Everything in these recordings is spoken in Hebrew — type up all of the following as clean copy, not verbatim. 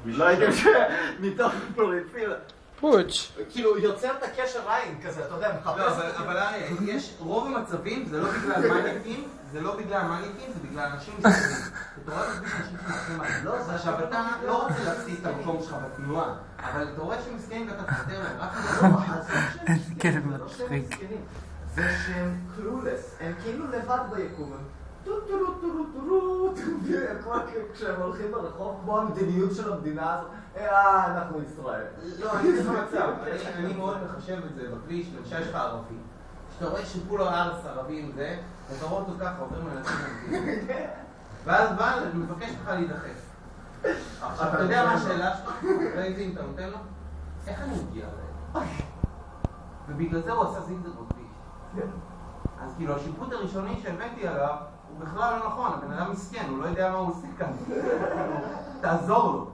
לא הייתם שמתוך פרופיל. פוץ'. כאילו, יוצר את הקשר עין כזה, אתה יודע, מחפש... לא, אבל יש רוב המצבים, זה לא בגלל מניאקים, זה לא בגלל מניאקים, זה בגלל אנשים מסכנים. אתה רואה את אנשים שמסכנים עליהם. לא, זה עכשיו, אתה לא רוצה להפסיד את המקום שלך בתנועה, אבל אתה רואה שהם מסכנים ואתה תפטר להם, רק איזה כלב מצחיק. זה שהם קלולס, הם כאילו לבד ביקום, טו-טו-טו-טו-טו-טו, כמו כשהם הולכים ברחוב, כמו המדיניות של המדינה הזאת, אנחנו ישראל. לא, אני אגיד לך מצב, אני מאוד מחשב את זה בכביש, למשל יש לך ערבי, שאתה רואה שכולו ארס ערבים זה, ואתה רואה אותו ככה, עובר מנסים למדינה. ואז בא, מבקש לך להידחף. עכשיו, אתה יודע מה השאלה שלך? ראיתי אם אתה נותן לו? איך אני מגיע להם? ובגלל זה הוא עשה זינגר בכביש. אז כאילו, השיפוט הראשוני שהבאתי עליו, הוא בכלל לא נכון, הבן אדם מסכן, הוא לא יודע מה הוא עושה כאן. תעזור לו.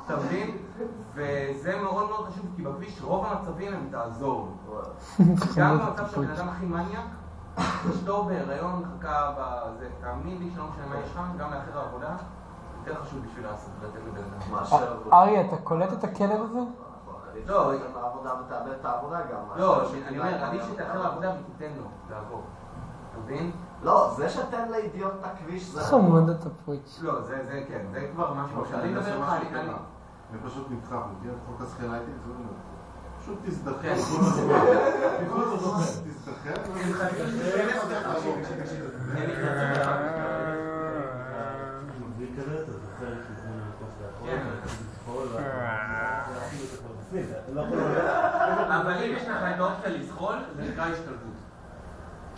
אתה מבין? וזה מאוד מאוד חשוב, כי בכביש רוב המצבים הם תעזור לו. גם במצב שהבן אדם הכי מניאק, אשתו בהיריון מחכה בזה, תאמין לי שלא משנה מה יש שם, גם לאחר העבודה, יותר חשוב בשביל לעשות, לתת לבן אדם. אריה, אתה קולט את הכלב הזה? לא, העבודה ותאבד את העבודה גם. לא, אני אומר, עדיף שתאחר לעבודה ותיתן לו לעבור. אתה מבין? לא, זה שתן לאידיוט את הכביש זה... חמוד אתה פוץ'. לא, זה כן, זה כבר משהו שאני מדבר לך, אני פשוט נדחף, מכיר את חוק הזכירה הייתי, פשוט תזדחף. אבל אם יש לך את האופציה לזחול, זה נקרא השתלבות.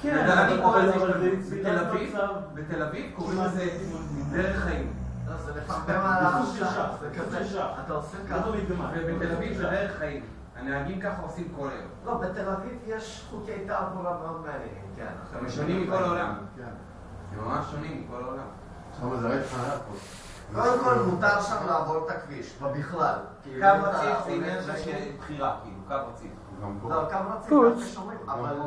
אני קורא לזה השתלבות. בתל אביב קוראים לזה דרך חיים. זה לפעמים על השעה, זה כזה, אתה עושה ככה. ובתל אביב זה דרך חיים. הנהגים ככה עושים כל היום. לא, בתל אביב יש חוקי תעבורה מאוד מעניינים, כן. הם שונים מכל העולם. זה ממש שונים מכל העולם. אבל זה ראית חניה פה. קודם כל מותר שם לעבור את הכביש, ובכלל. קו רציף זה עניין של בחירה, כאילו, קו רציף. לא, קו רציף, אבל...